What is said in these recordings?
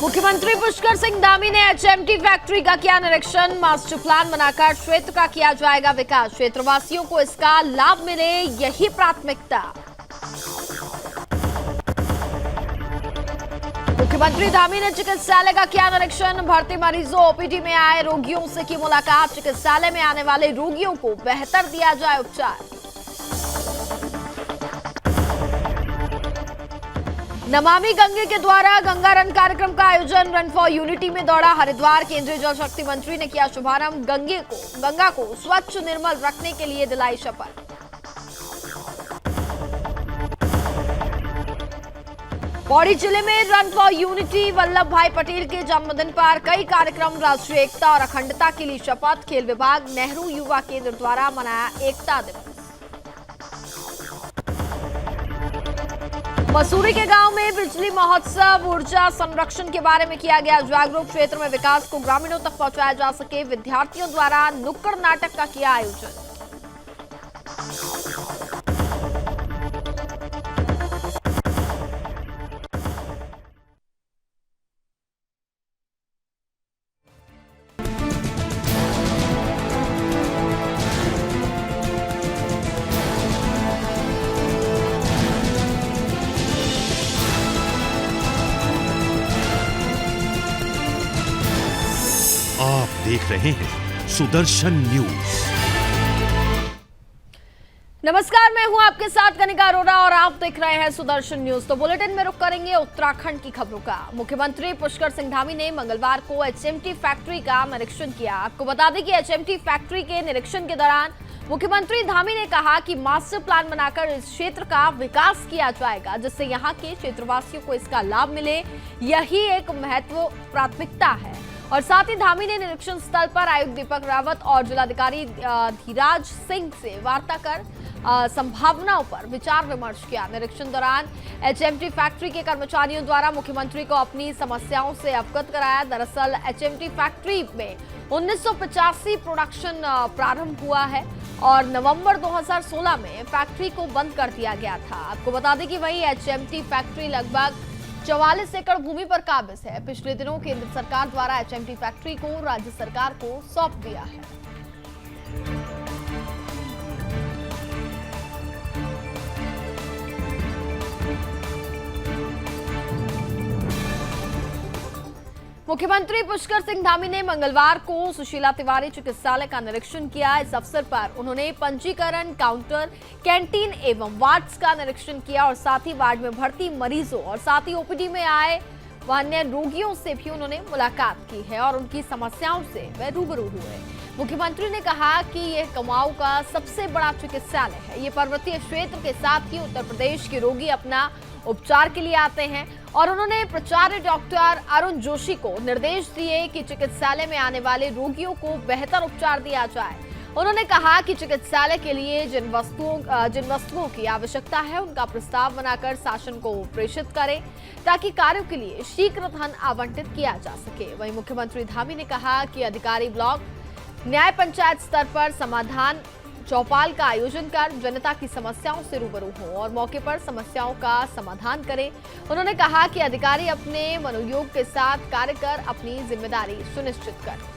मुख्यमंत्री पुष्कर सिंह धामी ने HMT factory का किया निरीक्षण। मास्टर प्लान बनाकर क्षेत्र का किया जाएगा विकास। क्षेत्रवासियों को इसका लाभ मिले, यही प्राथमिकता। मुख्यमंत्री धामी ने चिकित्सालय का किया निरीक्षण। भर्ती मरीजों, ओपीडी में आए रोगियों से की मुलाकात। चिकित्सालय में आने वाले रोगियों को बेहतर दिया जाए उपचार। नमामि गंगे के द्वारा गंगा रन कार्यक्रम का आयोजन। रन फॉर यूनिटी में दौड़ा हरिद्वार। केंद्रीय जल शक्ति मंत्री ने किया शुभारंभ। गंगा को स्वच्छ निर्मल रखने के लिए दिलाई शपथ। पौड़ी जिले में रन फॉर यूनिटी। वल्लभ भाई पटेल के जन्मदिन पर कई कार्यक्रम। राष्ट्रीय एकता और अखंडता के लिए शपथ। खेल विभाग, नेहरू युवा केंद्र द्वारा मनाया एकता दिवस। मसूरी के गांव में बिजली महोत्सव। ऊर्जा संरक्षण के बारे में किया गया जागरूक। क्षेत्र में विकास को ग्रामीणों तक पहुंचाया जा सके, विद्यार्थियों द्वारा नुक्कड़ नाटक का किया आयोजन। आप देख रहे हैं सुदर्शन न्यूज। नमस्कार, मैं हूं आपके साथ कनिका अरोरा और आप देख रहे हैं सुदर्शन न्यूज। तो बुलेटिन में रुक करेंगे उत्तराखंड की खबरों का। मुख्यमंत्री पुष्कर सिंह धामी ने मंगलवार को एचएमटी फैक्ट्री का निरीक्षण किया। आपको बता दें कि एचएमटी फैक्ट्री के निरीक्षण के दौरान मुख्यमंत्री धामी ने कहा कि मास्टर प्लान बनाकर इस क्षेत्र का विकास किया जाएगा, जिससे यहाँ के क्षेत्रवासियों को इसका लाभ मिले, यही एक महत्वपूर्ण प्राथमिकता है। और साथ ही धामी ने निरीक्षण स्थल पर आयुक्त दीपक रावत और जिलाधिकारी धीराज सिंह से वार्ता कर संभावनाओं पर विचार विमर्श किया। निरीक्षण दौरान एचएमटी फैक्ट्री के कर्मचारियों द्वारा मुख्यमंत्री को अपनी समस्याओं से अवगत कराया। दरअसल एचएमटी फैक्ट्री में 1985 प्रोडक्शन प्रारंभ हुआ है और नवंबर 2016 में फैक्ट्री को बंद कर दिया गया था। आपको बता दें कि वही एचएमटी फैक्ट्री लगभग 44 एकड़ भूमि पर काबिज है। पिछले दिनों केंद्र सरकार द्वारा एचएमटी फैक्ट्री को राज्य सरकार को सौंप दिया है। मुख्यमंत्री पुष्कर सिंह धामी ने मंगलवार को सुशीला तिवारी चिकित्सालय का निरीक्षण किया। इस अवसर पर उन्होंने पंजीकरण काउंटर, कैंटीन एवं वार्ड्स का निरीक्षण किया और साथ ही वार्ड में भर्ती मरीजों और साथ ही ओपीडी में आए अन्य रोगियों से भी उन्होंने मुलाकात की है और उनकी समस्याओं से वे रूबरू हुए। मुख्यमंत्री ने कहा कि यह कुमाऊं का सबसे बड़ा चिकित्सालय है। ये पर्वतीय क्षेत्र के साथ ही उत्तर प्रदेश के रोगी अपना उपचार के लिए आते हैं और उन्होंने प्राचार्य डॉक्टर अरुण जोशी को निर्देश दिए कि चिकित्सालय में आने वाले रोगियों को बेहतर उपचार दिया जाए। उन्होंने कहा कि चिकित्सालय के लिए जिन वस्तुओं की आवश्यकता है उनका प्रस्ताव बनाकर शासन को प्रेषित करें ताकि कार्यों के लिए शीघ्र धन आवंटित किया जा सके। वहीं मुख्यमंत्री धामी ने कहा कि अधिकारी ब्लॉक, न्याय पंचायत स्तर पर समाधान चौपाल का आयोजन कर जनता की समस्याओं से रूबरू हो और मौके पर समस्याओं का समाधान करें। उन्होंने कहा कि अधिकारी अपने मनोयोग के साथ कार्य कर अपनी जिम्मेदारी सुनिश्चित करें।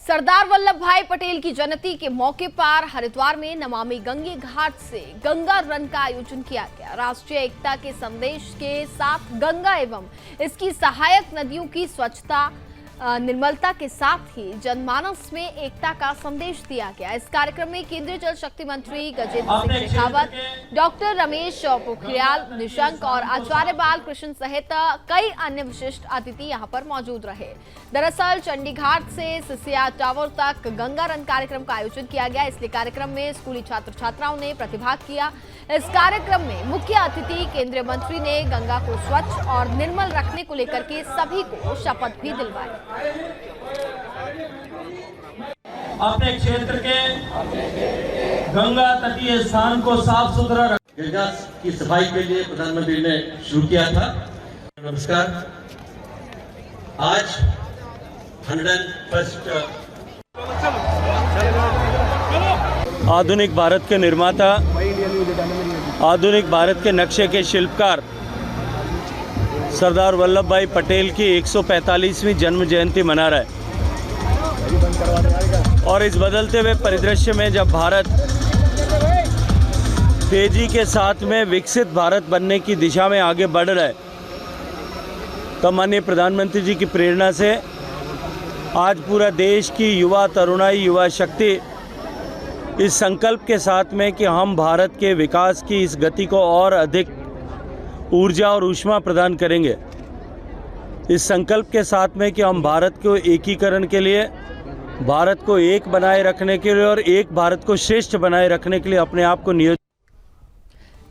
सरदार वल्लभ भाई पटेल की जयंती के मौके पर हरिद्वार में नमामि गंगे घाट से गंगा रन का आयोजन किया गया। राष्ट्रीय एकता के संदेश के साथ गंगा एवं इसकी सहायक नदियों की स्वच्छता, निर्मलता के साथ ही जनमानस में एकता का संदेश दिया गया। इस कार्यक्रम में केंद्रीय जल शक्ति मंत्री गजेंद्र सिंह शेखावत, डॉक्टर रमेश पोखरियाल निशंक और आचार्य बाल कृष्ण सहित कई अन्य विशिष्ट अतिथि यहां पर मौजूद रहे। दरअसल चंडीघाट से सिसिया टावर तक गंगा रन कार्यक्रम का आयोजन किया गया, इसलिए कार्यक्रम में स्कूली छात्र छात्राओं ने प्रतिभाग किया। इस कार्यक्रम में मुख्य अतिथि केंद्रीय मंत्री ने गंगा को स्वच्छ और निर्मल रखने को लेकर के सभी को शपथ भी दिलवाई। अपने क्षेत्र के गंगा तटीय स्थान को साफ सुथरा गंगा की सफाई के लिए प्रधानमंत्री ने शुरू किया था। नमस्कार। आज 101st आधुनिक भारत के निर्माता, आधुनिक भारत के नक्शे के शिल्पकार सरदार वल्लभ भाई पटेल की 145वीं जन्म जयंती मना रहा है। और इस बदलते हुए परिदृश्य में जब भारत तेजी के साथ में विकसित भारत बनने की दिशा में आगे बढ़ रहा है, तब माननीय प्रधानमंत्री जी की प्रेरणा से आज पूरा देश की युवा तरुणाई, युवा शक्ति इस संकल्प के साथ में कि हम भारत के विकास की इस गति को और अधिक ऊर्जा और ऊष्मा प्रदान करेंगे, इस संकल्प के साथ में कि हम भारत को एकीकरण के लिए, भारत को एक बनाए रखने के लिए और एक भारत को श्रेष्ठ बनाए रखने के लिए अपने आप को नियोजित।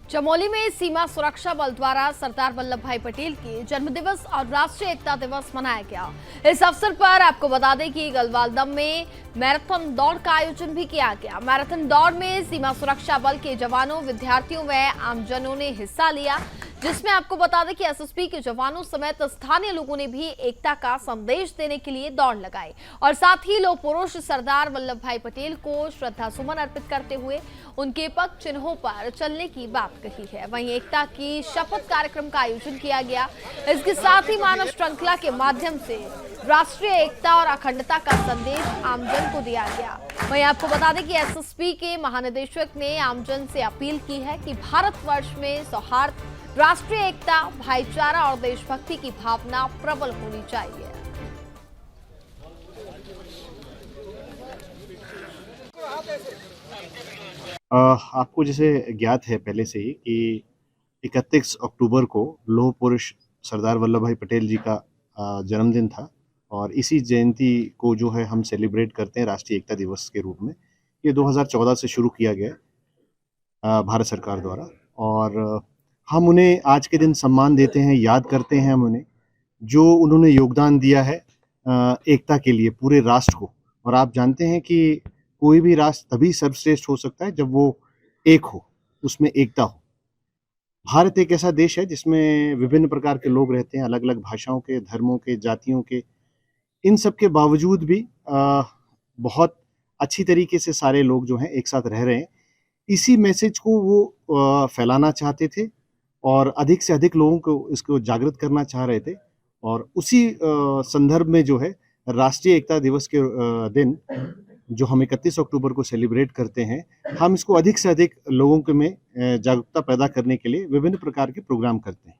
चमोली में सीमा सुरक्षा बल द्वारा सरदार वल्लभ भाई पटेल की जन्मदिवस और राष्ट्रीय एकता दिवस मनाया गया। इस अवसर पर आपको बता दें कि गलवालदम में मैराथन दौड़ का आयोजन भी किया गया। मैराथन दौड़ में सीमा सुरक्षा बल के जवानों, विद्यार्थियों व आमजनों ने हिस्सा लिया, जिसमें आपको बता दें कि एसएसबी के जवानों समेत स्थानीय लोगों ने भी एकता का संदेश देने के लिए दौड़ लगाई और साथ ही लोह पुरुष सरदार वल्लभ भाई पटेल को श्रद्धा सुमन अर्पित करते हुए उनके पग चिन्हों पर चलने की बात कही है। वहीं एकता की शपथ कार्यक्रम का आयोजन किया गया। इसके साथ ही मानव श्रृंखला के माध्यम से राष्ट्रीय एकता और अखंडता का संदेश आमजन को दिया गया। वहीं आपको बता दें कि एसएसबी के महानिदेशक ने आमजन से अपील की है कि भारतवर्ष में सौहार्द, राष्ट्रीय एकता, भाईचारा और देशभक्ति की भावना प्रबल होनी चाहिए। आपको जैसे ज्ञात है पहले से ही कि 31 अक्टूबर को लौह पुरुष सरदार वल्लभ भाई पटेल जी का जन्मदिन था और इसी जयंती को जो है हम सेलिब्रेट करते हैं राष्ट्रीय एकता दिवस के रूप में। ये 2014 से शुरू किया गया भारत सरकार द्वारा और हम उन्हें आज के दिन सम्मान देते हैं, याद करते हैं हम उन्हें, जो उन्होंने योगदान दिया है एकता के लिए पूरे राष्ट्र को। और आप जानते हैं कि कोई भी राष्ट्र तभी सर्वश्रेष्ठ हो सकता है जब वो एक हो, उसमें एकता हो। भारत एक ऐसा देश है जिसमें विभिन्न प्रकार के लोग रहते हैं, अलग अलग भाषाओं के, धर्मों के, जातियों के। इन सब के बावजूद भी बहुत अच्छी तरीके से सारे लोग जो हैं एक साथ रह रहे हैं। इसी मैसेज को वो फैलाना चाहते थे और अधिक से अधिक लोगों को इसको जागृत करना चाह रहे थे। और उसी संदर्भ में जो है राष्ट्रीय एकता दिवस के दिन जो हम 31 अक्टूबर को सेलिब्रेट करते हैं, हम इसको अधिक से अधिक लोगों के में जागरूकता पैदा करने के लिए विभिन्न प्रकार के प्रोग्राम करते हैं।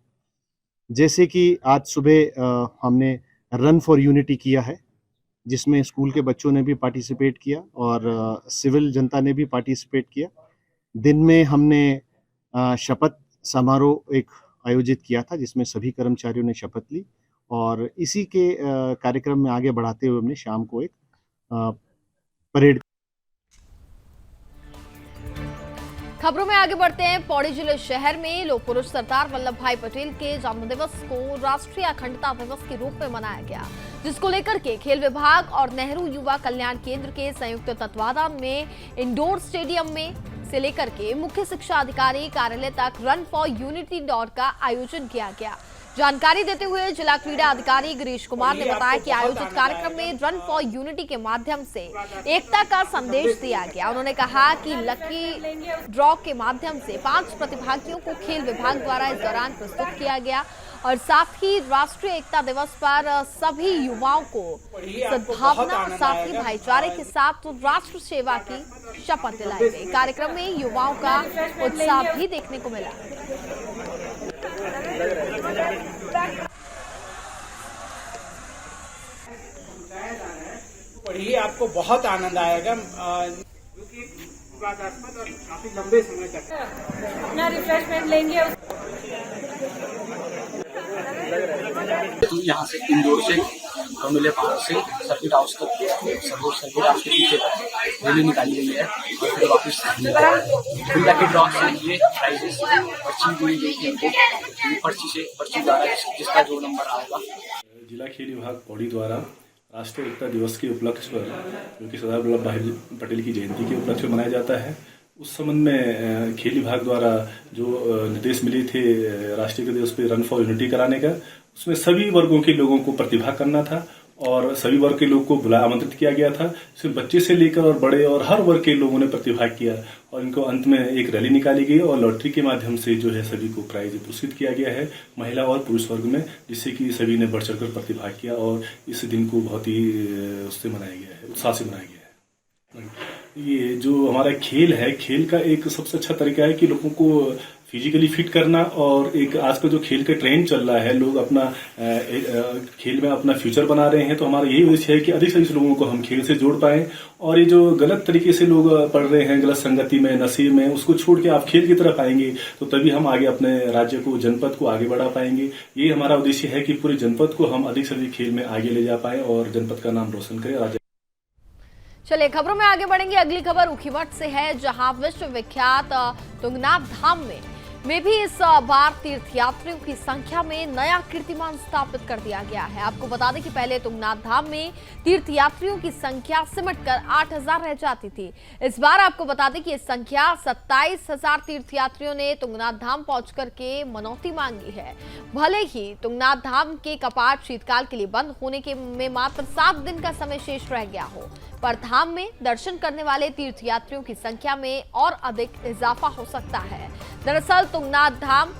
जैसे कि आज सुबह हमने रन फॉर यूनिटी किया है, जिसमें स्कूल के बच्चों ने भी पार्टिसिपेट किया और सिविल जनता ने भी पार्टिसिपेट किया। दिन में हमने शपथ समारोह एक आयोजित किया था जिसमें सभी कर्मचारियों ने शपथ ली और इसी के कार्यक्रम में आगे बढ़ाते हुए हमने शाम को एक परेड। खबरों में आगे बढ़ते हैं। पौड़ी जिले शहर में लौह पुरुष सरदार वल्लभ भाई पटेल के जन्मदिवस को राष्ट्रीय अखंडता दिवस के रूप में मनाया गया, जिसको लेकर के खेल विभाग और नेहरू युवा कल्याण केंद्र के संयुक्त तत्वाधान में इंडोर स्टेडियम में से लेकर के मुख्य शिक्षा अधिकारी कार्यालय तक रन फॉर यूनिटी दौड़ का आयोजन किया गया। जानकारी देते हुए जिला क्रीड़ा अधिकारी गिरीश कुमार ने बताया कि आयोजित कार्यक्रम में रन फॉर यूनिटी के माध्यम से एकता का संदेश दिया गया। उन्होंने कहा कि लकी ड्रॉ के माध्यम से 5 प्रतिभागियों को खेल विभाग द्वारा इस दौरान प्रस्तुत किया गया और साथ ही राष्ट्रीय एकता दिवस पर सभी युवाओं को सद्भावना और साथ ही भाईचारे के साथ राष्ट्र सेवा की शपथ दिलाई गई। कार्यक्रम में युवाओं का उत्साह भी देखने को मिला। पढ़िए, आपको बहुत आनंद आएगा क्योंकि विवादास्पद और काफी लंबे समय तक अपना रिफ्रेशमेंट लेंगे। यहाँ से इंदौर से कमिले पार्क से सर्किट हाउस तक सर्किट हाउस के पीछे तक रैली निकाली गई है और फिर वापस इंडिया के ड्रॉ से ये प्राइजेस पर्ची दी गई है उनको पर्ची द्वारा जिसका जो नंबर आएगा। जिला खेल विभाग पौड़ी द्वारा राष्ट्रीय एकता दिवस के उपलक्ष्य पर, जो कि सरदार वल्लभ भाई पटेल की जयंती के उपलक्ष्य में मनाया जाता है, उस संबंध में खेल विभाग द्वारा जो निर्देश मिले थे राष्ट्रीय दिवस पे रन फॉर यूनिटी कराने का, उसमें सभी वर्गों के लोगों को प्रतिभाग करना था और सभी वर्ग के लोगों को आमंत्रित किया गया था। सिर्फ बच्चे से लेकर और बड़े और हर वर्ग के लोगों ने प्रतिभाग किया और इनको अंत में एक रैली निकाली गई और लॉटरी के माध्यम से जो है सभी को प्राइज पुरस्कृत किया गया है, महिला और पुरुष वर्ग में, जिससे कि सभी ने बढ़ चढ़कर प्रतिभाग किया और इस दिन को बहुत ही उससे मनाया गया है, उत्साह से मनाया गया है। ये जो हमारा खेल है, खेल का एक सबसे अच्छा तरीका है कि लोगों को फिजिकली फिट करना और एक आज का जो खेल का ट्रेंड चल रहा है, लोग अपना खेल में अपना फ्यूचर बना रहे हैं, तो हमारा यही उद्देश्य है कि अधिक से अधिक लोगों को हम खेल से जोड़ पाएं और ये जो गलत तरीके से लोग पढ़ रहे हैं, गलत संगति में, नशे में, उसको छोड़ के आप खेल की तरफ आएंगे तो तभी हम आगे अपने राज्य को, जनपद को आगे बढ़ा पाएंगे। ये हमारा उद्देश्य है कि पूरे जनपद को हम अधिक से अधिक खेल में आगे ले जा पाए और जनपद का नाम रोशन करें। राज्य चलिए खबरों में आगे बढ़ेंगे। अगली खबर ऊखीमठ से है, जहां विश्व विख्यात तुंगनाथ धाम में भी इस बार तीर्थयात्रियों की संख्या में नया कीर्तिमान स्थापित कर दिया गया है। आपको बता दें कि पहले तुंगनाथ धाम में तीर्थयात्रियों की संख्या सिमटकर 8,000 रह जाती थी। इस बार आपको बता दें कि इस संख्या 27,000 तीर्थयात्रियों ने तुंगनाथ धाम पहुंचकर के मनौती मांगी है। भले ही तुंगनाथ धाम के कपाट शीतकाल के लिए बंद होने के में मात्र 7 दिन का समय शेष रह गया हो, पर धाम में दर्शन करने वाले तीर्थयात्रियों की संख्या में और अधिक इजाफा हो सकता है। दरअसल तुंगनाथ धाम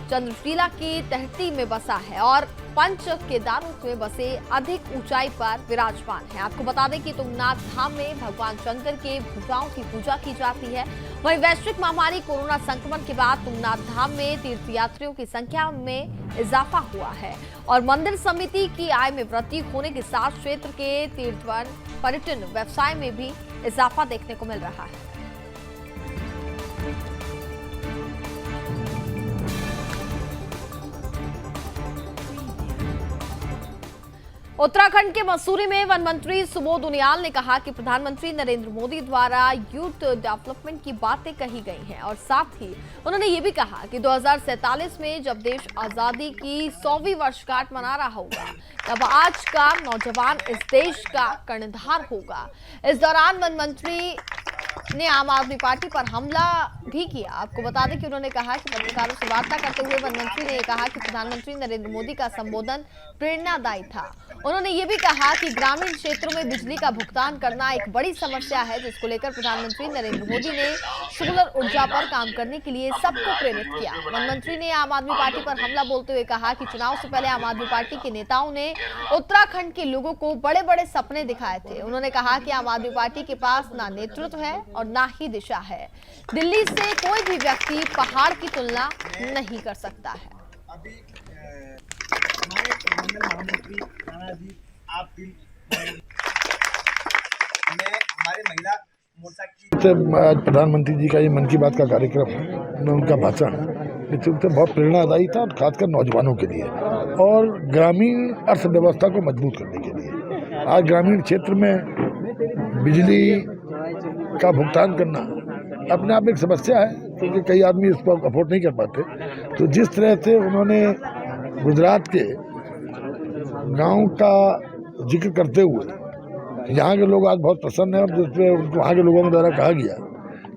चंद्रशिला की तहती में बसा है और पंच केदारों में बसे अधिक ऊंचाई पर विराजमान है। आपको बता दें कि तुंगनाथ धाम में भगवान शंकर के भुजाओं की पूजा की जाती है। वहीं वैश्विक महामारी कोरोना संक्रमण के बाद तुंगनाथ धाम में तीर्थयात्रियों की संख्या में इजाफा हुआ है और मंदिर समिति की आय में वृद्धि होने के साथ क्षेत्र के तीर्थ पर्यटन व्यवसाय में भी इजाफा देखने को मिल रहा है। उत्तराखंड के मसूरी में वन मंत्री सुबोध उनियाल ने कहा कि प्रधानमंत्री नरेंद्र मोदी द्वारा यूथ डेवलपमेंट की बातें कही गई हैं और साथ ही उन्होंने ये भी कहा कि 2047 में जब देश आजादी की 100वीं वर्षगांठ मना रहा होगा, तब आज का नौजवान इस देश का कर्णधार होगा। इस दौरान वन मंत्री ने आम आदमी पार्टी पर हमला भी किया। आपको बता दें कि उन्होंने कहा कि पत्रकारों से वार्ता करते हुए वन मंत्री ने कहा कि प्रधानमंत्री नरेंद्र मोदी का संबोधन प्रेरणादायी था। उन्होंने ये भी कहा कि ग्रामीण क्षेत्रों में बिजली का भुगतान करना एक बड़ी समस्या है, जिसको लेकर प्रधानमंत्री नरेंद्र मोदी ने सोलर ऊर्जा पर काम करने के लिए सबको प्रेरित किया। वन मंत्री ने आम आदमी पार्टी पर हमला बोलते हुए कहा कि चुनाव से पहले आम आदमी पार्टी के नेताओं ने उत्तराखंड के लोगों को बड़े बड़े सपने दिखाए थे। उन्होंने कहा कि आम आदमी पार्टी के पास ना नेतृत्व है और ना ही दिशा है। दिल्ली से कोई भी व्यक्ति पहाड़ की तुलना नहीं कर सकता है। अभी हमारे महामंत्री राणा जी, आप भी हमारे महिला मोर्चा की आज प्रधानमंत्री जी का ये मन की बात का कार्यक्रम में उनका भाषण निश्चित बहुत प्रेरणादायी था, और खासकर नौजवानों के लिए और ग्रामीण अर्थव्यवस्था को मजबूत करने के लिए। आज ग्रामीण क्षेत्र में बिजली का भुगतान करना अपने आप एक समस्या है, क्योंकि कई आदमी इसको अफोर्ड नहीं कर पाते। तो जिस तरह से उन्होंने गुजरात के गांव का जिक्र करते हुए यहाँ के लोग आज बहुत प्रसन्न हैं, और जिसमें उनको वहाँ के लोगों के द्वारा कहा गया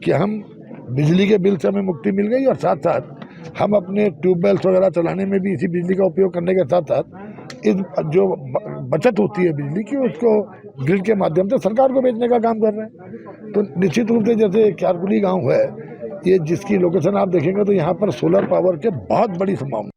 कि हम बिजली के बिल से हमें मुक्ति मिल गई और साथ साथ हम अपने ट्यूबवेल्स वगैरह चलाने में भी इसी बिजली का उपयोग करने के साथ साथ इस जो बचत होती है बिजली की, उसको ग्रिड के माध्यम से सरकार को बेचने का काम कर रहे हैं। तो निश्चित रूप से जैसे क्यारकुली गाँव है, ये जिसकी लोकेशन आप देखेंगे तो यहाँ पर सोलर पावर के बहुत बड़ी संभावना।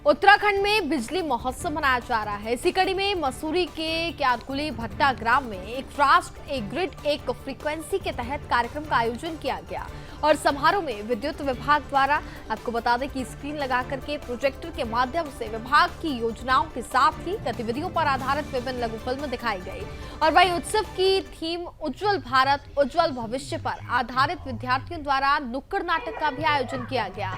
उत्तराखंड में बिजली महोत्सव मनाया जा रहा है। इसी कड़ी में मसूरी के क्यारकुली भट्टा ग्राम में एक राष्ट्र एक ग्रिड एक फ्रीक्वेंसी के तहत कार्यक्रम का आयोजन किया गया और समारोह में विद्युत विभाग द्वारा आपको बता दें कि स्क्रीन लगा करके प्रोजेक्टर के माध्यम से विभाग की योजनाओं के साथ ही गतिविधियों पर आधारित विभिन्न लघु फिल्म दिखाई गई। और वहीं उत्सव की थीम उज्जवल भारत उज्जवल भविष्य पर आधारित विद्यार्थियों द्वारा नुक्कड़ नाटक का भी आयोजन किया गया।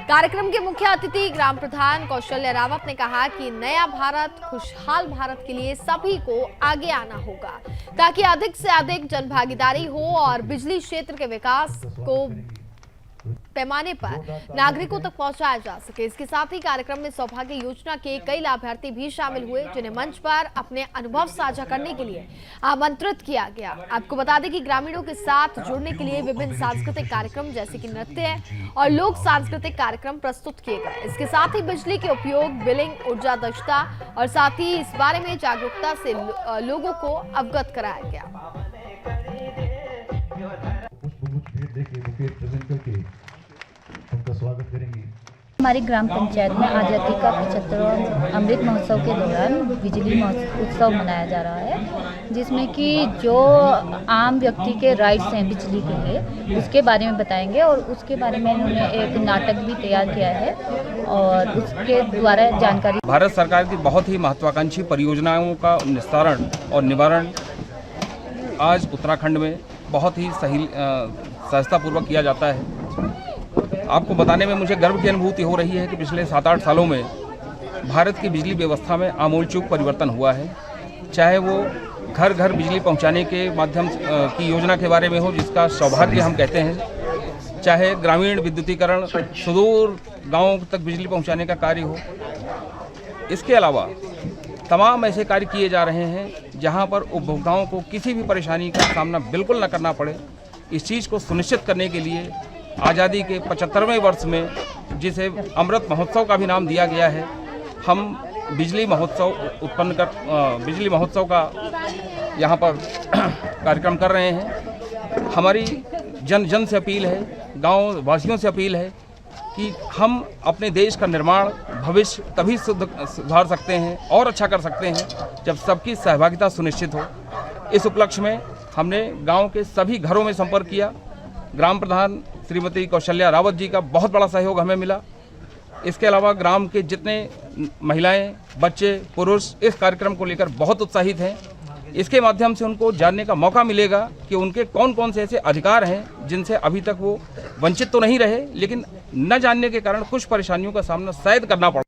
कार्यक्रम के मुख्य अतिथि ग्राम प्रधान कौशल्या रावत ने कहा कि नया भारत, खुशहाल भारत के लिए सभी को आगे आना होगा ताकि अधिक से अधिक जनभागीदारी हो और बिजली क्षेत्र के विकास को पैमाने पर नागरिकों तक पहुंचाया जा सके। इसके साथ ही कार्यक्रम में सौभाग्य योजना के कई लाभार्थी भी शामिल हुए, जिन्हें मंच पर अपने अनुभव साझा करने के लिए आमंत्रित किया गया। आपको बता दें कि ग्रामीणों के साथ जुड़ने के लिए विभिन्न सांस्कृतिक कार्यक्रम जैसे कि नृत्य और लोक सांस्कृतिक कार्यक्रम प्रस्तुत किए गए। इसके साथ ही बिजली के उपयोग, बिलिंग, ऊर्जा दक्षता और साथ ही इस बारे में जागरूकता से लोगों को अवगत कराया गया। हमारी ग्राम पंचायत में आज़ादी का 75वां अमृत महोत्सव के दौरान बिजली उत्सव मनाया जा रहा है, जिसमें कि जो आम व्यक्ति के राइट्स हैं बिजली के लिए उसके बारे में बताएंगे और उसके बारे में उन्होंने एक नाटक भी तैयार किया है और उसके द्वारा जानकारी। भारत सरकार की बहुत ही महत्वाकांक्षी परियोजनाओं का निस्तारण और निवारण आज उत्तराखंड में बहुत ही सहजतापूर्वक किया जाता है। आपको बताने में मुझे गर्व की अनुभूति हो रही है कि पिछले 7-8 सालों में भारत की बिजली व्यवस्था में आमूलचूल परिवर्तन हुआ है। चाहे वो घर घर बिजली पहुंचाने के माध्यम की योजना के बारे में हो, जिसका सौभाग्य हम कहते हैं, चाहे ग्रामीण विद्युतीकरण, सुदूर गांवों तक बिजली पहुंचाने का कार्य हो। इसके अलावा तमाम ऐसे कार्य किए जा रहे हैं जहां पर उपभोक्ताओं को किसी भी परेशानी का सामना बिल्कुल न करना पड़े। इस चीज़ को सुनिश्चित करने के लिए आज़ादी के 75वें वर्ष में, जिसे अमृत महोत्सव का भी नाम दिया गया है, हम बिजली महोत्सव का यहाँ पर कार्यक्रम कर रहे हैं। हमारी जन से अपील है, गांव वासियों से अपील है कि हम अपने देश का निर्माण, भविष्य तभी सुधार सकते हैं और अच्छा कर सकते हैं जब सबकी सहभागिता सुनिश्चित हो। इस उपलक्ष्य में हमने गांव के सभी घरों में संपर्क किया। ग्राम प्रधान श्रीमती कौशल्या रावत जी का बहुत बड़ा सहयोग हमें मिला। इसके अलावा ग्राम के जितने महिलाएं, बच्चे, पुरुष इस कार्यक्रम को लेकर बहुत उत्साहित हैं। इसके माध्यम से उनको जानने का मौका मिलेगा कि उनके कौन कौन से ऐसे अधिकार हैं जिनसे अभी तक वो वंचित तो नहीं रहे, लेकिन न जानने के कारण कुछ परेशानियों का सामना शायद करना पड़ा।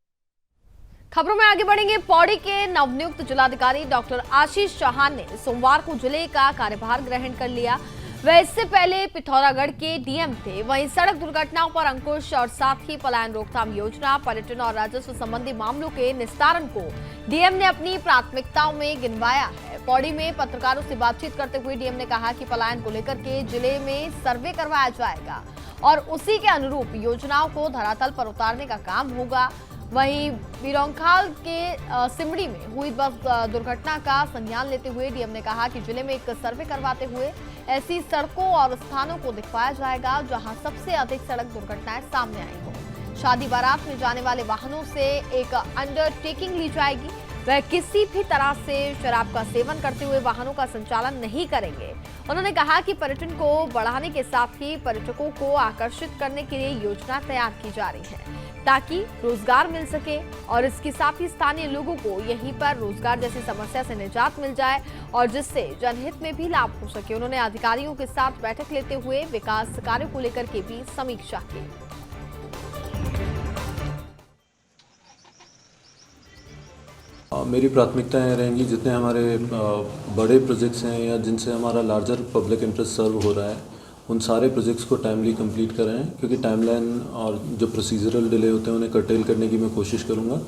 खबरों में आगे बढ़ेंगे। पौड़ी के नवनियुक्त जिलाधिकारी डॉक्टर आशीष चौहान ने सोमवार को जिले का कार्यभार ग्रहण कर लिया। वह इससे पहले पिथौरागढ़ के डीएम थे। वहीं सड़क दुर्घटनाओं पर अंकुश और साथ ही पलायन रोकथाम योजना, पर्यटन और राजस्व संबंधी मामलों के निस्तारण को डीएम ने अपनी प्राथमिकताओं में गिनवाया है। पौड़ी में पत्रकारों से बातचीत करते हुए डीएम ने कहा कि पलायन को लेकर के जिले में सर्वे करवाया जाएगा और उसी के अनुरूप योजनाओं को धरातल पर उतारने का काम होगा। वहीं बिरोंखाल के सिमड़ी में हुई बस दुर्घटना का संज्ञान लेते हुए डीएम ने कहा कि जिले में एक सर्वे करवाते हुए ऐसी सड़कों और स्थानों को दिखवाया जाएगा जहां सबसे अधिक सड़क दुर्घटनाएं सामने आई हो। शादी बारात में जाने वाले वाहनों से एक अंडरटेकिंग ली जाएगी। वह किसी भी तरह से शराब का सेवन करते हुए वाहनों का संचालन नहीं करेंगे। उन्होंने कहा कि पर्यटन को बढ़ाने के साथ ही पर्यटकों को आकर्षित करने के लिए योजना तैयार की जा रही है ताकि रोजगार मिल सके और इसके साथ ही स्थानीय लोगों को यहीं पर रोजगार जैसी समस्या से निजात मिल जाए और जिससे जनहित में भी लाभ हो सके। उन्होंने अधिकारियों के साथ बैठक लेते हुए विकास कार्यों को लेकर के भी समीक्षा की। मेरी प्राथमिकताएं रहेंगी जितने हमारे बड़े प्रोजेक्ट्स हैं या जिनसे हमारा लार्जर पब्लिक इंटरेस्ट सर्व हो रहा है, उन सारे प्रोजेक्ट्स को टाइमली कंप्लीट कराएं, क्योंकि टाइमलाइन और जो प्रोसीजरल डिले होते हैं उन्हें कर्टेल करने की मैं कोशिश करूंगा।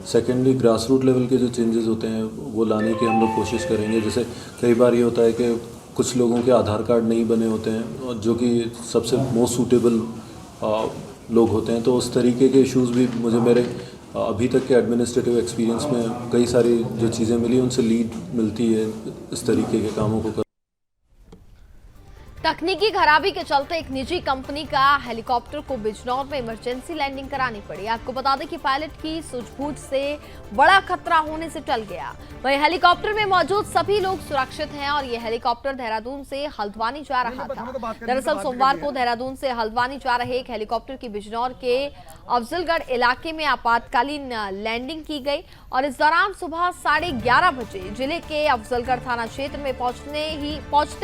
सेकेंडली, ग्रास रूट लेवल के जो चेंजेस होते हैं वो लाने की हम लोग कोशिश करेंगे। जैसे कई बार ये होता है कि कुछ लोगों के आधार कार्ड नहीं बने होते हैं जो कि सबसे मोस्ट सूटेबल लोग होते हैं, तो उस तरीके के इश्यूज़ भी मुझे मेरे अभी तक के एडमिनिस्ट्रेटिव एक्सपीरियंस में कई सारी जो चीज़ें मिली उनसे लीड मिलती है इस तरीके के कामों को। तकनीकी खराबी के चलते एक निजी कंपनी का हेलीकॉप्टर को बिजनौर में इमरजेंसी लैंडिंग करानी पड़ी। आपको बता दें कि पायलट की सूझबूझ से बड़ा खतरा होने से टल गया। वहीं हेलीकॉप्टर में मौजूद सभी लोग सुरक्षित हैं और यह हेलीकॉप्टर देहरादून से हल्द्वानी जा रहा था। दरअसल सोमवार को देहरादून से हल्द्वानी जा रहे एक हेलीकॉप्टर की बिजनौर के अफजलगढ़ इलाके में आपातकालीन लैंडिंग की गई और इस दौरान सुबह 11:30 बजे जिले के अफजलगढ़ थाना क्षेत्र में पहुंचते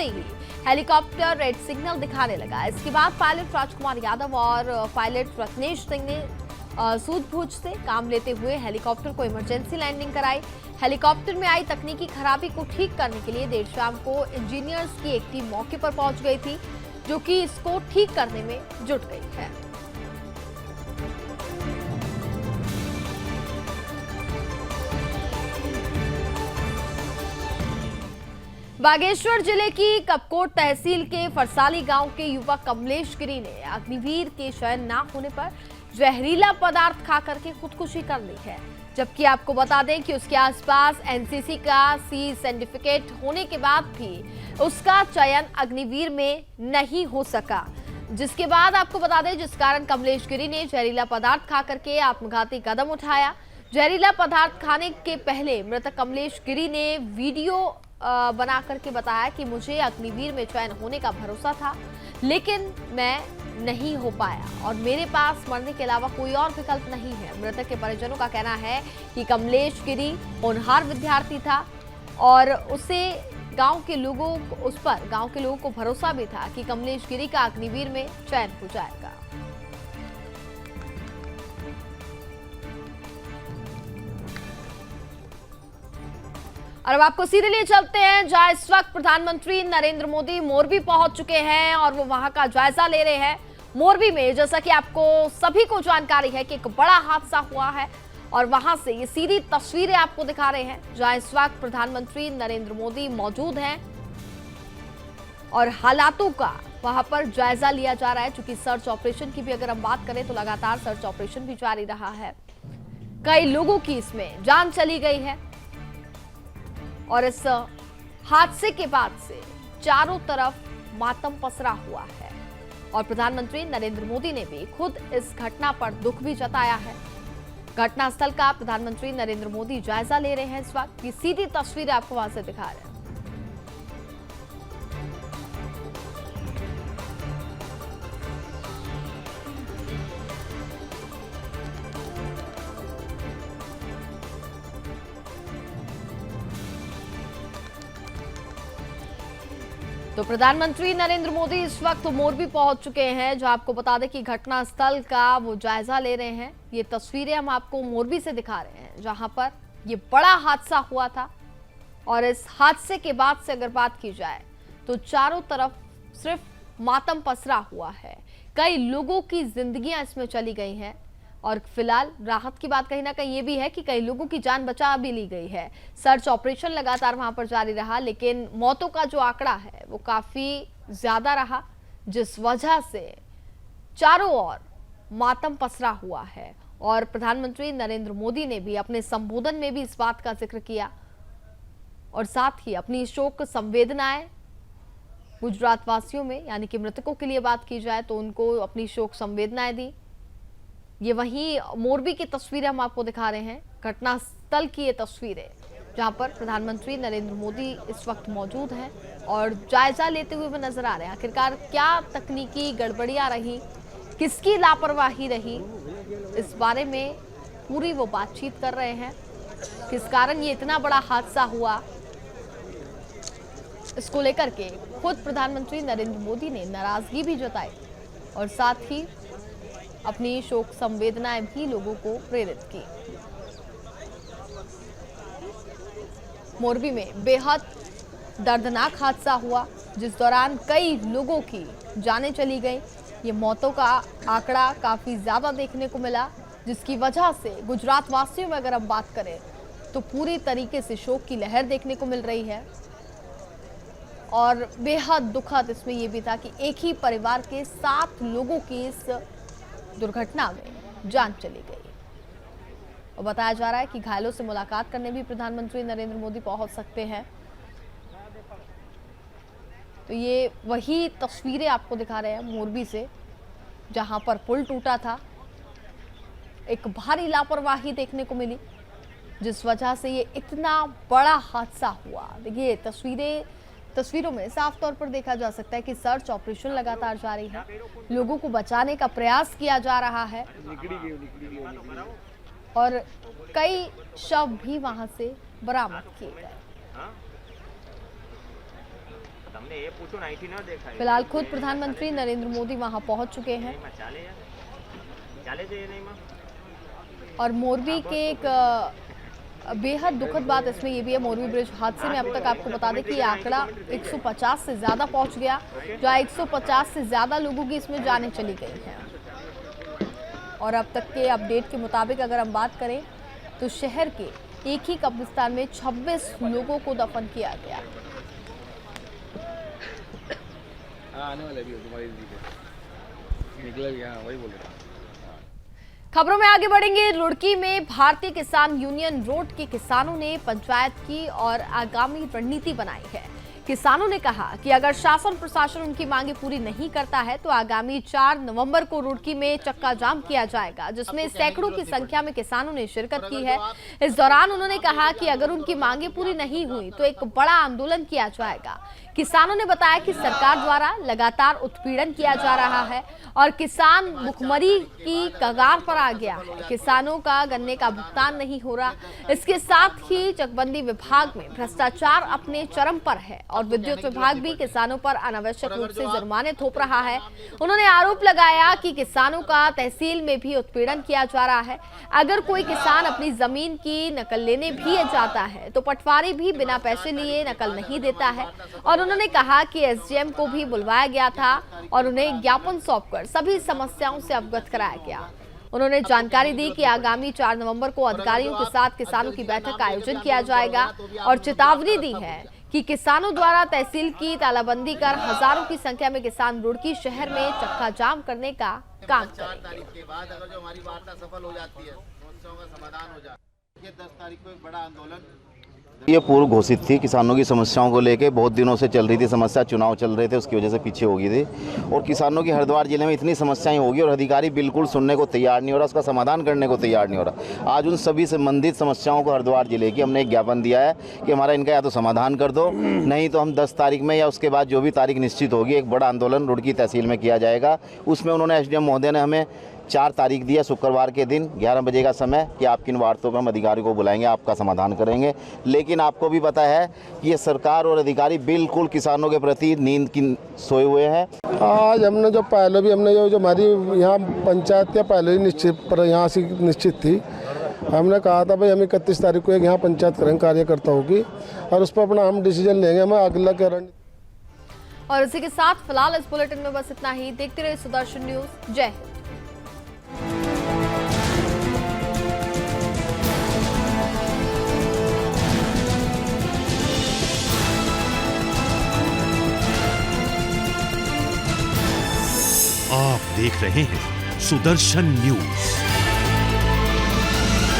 ही हेलीकॉप्टर रेड सिग्नल दिखाने लगा। इसके बाद पायलट राजकुमार यादव और पायलट रत्नेश सिंह ने सूझबूझ से काम लेते हुए हेलीकॉप्टर को इमरजेंसी लैंडिंग कराई। हेलीकॉप्टर में आई तकनीकी खराबी को ठीक करने के लिए देर शाम को इंजीनियर्स की एक टीम मौके पर पहुंच गई थी, जो कि इसको ठीक करने में जुट गई है। बागेश्वर जिले की कपकोट तहसील के फरसाली गांव के युवक कमलेश गिरी ने अग्निवीर के चयन न होने पर जहरीला पदार्थ खाकर के खुदकुशी कर ली है। जबकि आपको बता दें कि उसके आसपास एनसीसी का सी सर्टिफिकेट होने के बाद भी उसका चयन अग्निवीर में नहीं हो सका, जिसके बाद आपको बता दें जिस कारण कमलेश गिरी ने जहरीला पदार्थ खा करके आत्मघाती कदम उठाया। जहरीला पदार्थ खाने के पहले मृतक कमलेश गिरी ने वीडियो बना करके बताया कि मुझे अग्निवीर में चयन होने का भरोसा था, लेकिन मैं नहीं हो पाया और मेरे पास मरने के अलावा कोई और विकल्प नहीं है। मृतक के परिजनों का कहना है कि कमलेश गिरी होनहार विद्यार्थी था और उस पर गांव के लोगों को भरोसा भी था कि कमलेश गिरी का अग्निवीर में चयन हो जाएगा। और अब आपको सीधे लिए चलते हैं जहां इस वक्त प्रधानमंत्री नरेंद्र मोदी मोरबी पहुंच चुके हैं और वो वहां का जायजा ले रहे हैं। मोरबी में जैसा कि आपको सभी को जानकारी है कि एक बड़ा हादसा हुआ है और वहां से ये सीधी तस्वीरें आपको दिखा रहे हैं जहां इस वक्त प्रधानमंत्री नरेंद्र मोदी मौजूद हैं और हालातों का वहां पर जायजा लिया जा रहा है। चूंकि सर्च ऑपरेशन की भी अगर हम बात करें तो लगातार सर्च ऑपरेशन भी जारी रहा है। कई लोगों की इसमें जान चली गई है और इस हादसे के बाद से चारों तरफ मातम पसरा हुआ है और प्रधानमंत्री नरेंद्र मोदी ने भी खुद इस घटना पर दुख भी जताया है। घटनास्थल का प्रधानमंत्री नरेंद्र मोदी जायजा ले रहे हैं। इस वक्त ये सीधी तस्वीर आपको वहां से दिखा रहे हैं। तो प्रधानमंत्री नरेंद्र मोदी इस वक्त मोरबी पहुंच चुके हैं, जो आपको बता दें कि घटनास्थल का वो जायजा ले रहे हैं। ये तस्वीरें हम आपको मोरबी से दिखा रहे हैं जहां पर ये बड़ा हादसा हुआ था और इस हादसे के बाद से अगर बात की जाए तो चारों तरफ सिर्फ मातम पसरा हुआ है। कई लोगों की जिंदगियां इसमें चली गई हैं और फिलहाल राहत की बात कहीं ना कहीं ये भी है कि कई लोगों की जान बचा भी ली गई है। सर्च ऑपरेशन लगातार वहां पर जारी रहा, लेकिन मौतों का जो आंकड़ा है वो काफी ज्यादा रहा, जिस वजह से चारों ओर मातम पसरा हुआ है। और प्रधानमंत्री नरेंद्र मोदी ने भी अपने संबोधन में भी इस बात का जिक्र किया और साथ ही अपनी शोक संवेदनाएं गुजरात वासियों में, यानी कि मृतकों के लिए बात की जाए तो उनको अपनी शोक संवेदनाएं दी। ये वही मोरबी की तस्वीरें हम आपको दिखा रहे हैं, घटनास्थल की ये तस्वीरें जहां पर प्रधानमंत्री नरेंद्र मोदी इस वक्त मौजूद हैं और जायजा लेते हुए वो नजर आ रहे हैं। आखिरकार क्या तकनीकी गड़बड़ियां रही, किसकी लापरवाही रही, इस बारे में पूरी वो बातचीत कर रहे हैं। किस कारण ये इतना बड़ा हादसा हुआ, इसको लेकर के खुद प्रधानमंत्री नरेंद्र मोदी ने नाराजगी भी जताई और साथ ही अपनी शोक संवेदनाएं भी लोगों को प्रेरित की। मोरबी में बेहद दर्दनाक हादसा हुआ जिस दौरान कई लोगों की जानें चली गई। ये मौतों का आंकड़ा काफी ज्यादा देखने को मिला, जिसकी वजह से गुजरात वासियों में अगर हम बात करें तो पूरी तरीके से शोक की लहर देखने को मिल रही है। और बेहद दुखद इसमें यह भी था कि एक ही परिवार के 7 लोगों की इस दुर्घटना में जान चली गई और बताया जा रहा है कि घायलों से मुलाकात करने भी प्रधानमंत्री नरेंद्र मोदी पहुंच सकते हैं। तो ये वही तस्वीरें आपको दिखा रहे हैं मोरबी से, जहां पर पुल टूटा था। एक भारी लापरवाही देखने को मिली जिस वजह से ये इतना बड़ा हादसा हुआ। देखिए तस्वीरों में साफ तौर पर देखा जा सकता है कि सर्च ऑपरेशन लगातार जारी है, लोगों को बचाने का प्रयास किया जा रहा है और कई शव भी वहां से बरामद किए गए। फिलहाल खुद प्रधानमंत्री नरेंद्र मोदी वहां पहुंच चुके हैं और मोरबी के एक बेहद दुखद बात इसमें ये भी है, मोरबी ब्रिज हादसे में अब तक आपको बता दें कि ये आंकड़ा 150 से ज़्यादा पहुंच गया, जहाँ 150 से ज़्यादा लोगों की इसमें जानें चली गई हैं। और अब तक के अपडेट के मुताबिक अगर हम बात करें तो शहर के एक ही कब्रिस्तान में 26 लोगों को दफन किया गया। आने वाले भी तुम्हारी निकला भी, हाँ वही बोल रहा। खबरों में आगे बढ़ेंगे। रुड़की में भारतीय किसान यूनियन रोड के किसानों ने पंचायत की और आगामी रणनीति बनाई है। किसानों ने कहा कि अगर शासन प्रशासन उनकी मांगे पूरी नहीं करता है तो आगामी 4 नवंबर को रुड़की में चक्का जाम किया जाएगा, जिसमें सैकड़ों की संख्या में किसानों ने शिरकत की है। इस दौरान उन्होंने कहा कि अगर उनकी मांगे पूरी नहीं हुई तो एक बड़ा आंदोलन किया जाएगा। किसानों ने बताया कि सरकार द्वारा लगातार उत्पीड़न किया जा रहा है और किसान भुखमरी की कगार पर आ गया है। किसानों का गन्ने का भुगतान नहीं हो रहा। इसके साथ ही चकबंदी विभाग में भ्रष्टाचार अपने चरम पर है और विद्युत विभाग भी किसानों पर अनावश्यक रूप से जुर्माने थोप रहा है। उन्होंने आरोप लगाया कि किसानों का तहसील में भी उत्पीड़न किया जा रहा है। अगर कोई किसान अपनी जमीन की नकल लेने भी जाता है तो पटवारी भी बिना पैसे लिए नकल नहीं देता है। और उन्होंने कहा कि एसडीएम को भी बुलवाया गया था और उन्हें ज्ञापन सौंपकर सभी समस्याओं से अवगत कराया गया। उन्होंने जानकारी दी कि आगामी 4 नवंबर को अधिकारियों के साथ किसानों की बैठक का आयोजन किया जाएगा और चेतावनी दी है कि किसानों द्वारा तहसील की तालाबंदी कर हजारों की संख्या में किसान रुड़की शहर में चक्का जाम करने का काम करेंगे। के बाद अगर जो हमारी वार्ता सफल हो जाती है, समस्याओं का समाधान हो जाता है, 10 तारीख को एक बड़ा आंदोलन ये पूर्व घोषित थी। किसानों की समस्याओं को लेके बहुत दिनों से चल रही थी समस्या, चुनाव चल रहे थे उसकी वजह से पीछे हो गई थी और किसानों की हरिद्वार जिले में इतनी समस्याएं होगी और अधिकारी बिल्कुल सुनने को तैयार नहीं हो रहा, उसका समाधान करने को तैयार नहीं हो रहा। आज उन सभी संबंधित समस्याओं को हरिद्वार जिले की हमने एक ज्ञापन दिया है कि हमारा इनका या तो समाधान कर दो, नहीं तो हम 10 तारीख में या उसके बाद जो भी तारीख निश्चित होगी एक बड़ा आंदोलन रुड़की तहसील में किया जाएगा। उसमें उन्होंने एसडीएम महोदय ने हमें 4 तारीख दिया, शुक्रवार के दिन 11 बजे का समय कि आपकी इन वार्तों पर हम अधिकारी को बुलाएंगे, आपका समाधान करेंगे। लेकिन आपको भी पता है कि ये सरकार और अधिकारी बिल्कुल किसानों के प्रति नींद की सोए हुए हैं। आज हमने जो पहले भी हमने जो हमारी यहाँ पंचायत या पहले ही निश्चित पर यहाँ से निश्चित थी, हमने कहा था भाई हम 31 तारीख को एक यहाँ पंचायत करेंगे कार्यकर्ताओं की और उस पर अपना हम डिसीजन लेंगे। हमें अगला कारण और इसी के साथ फिलहाल इस बुलेटिन में बस इतना ही। देखते रहिए सुदर्शन न्यूज। जय हिंद। आप देख रहे हैं सुदर्शन न्यूज।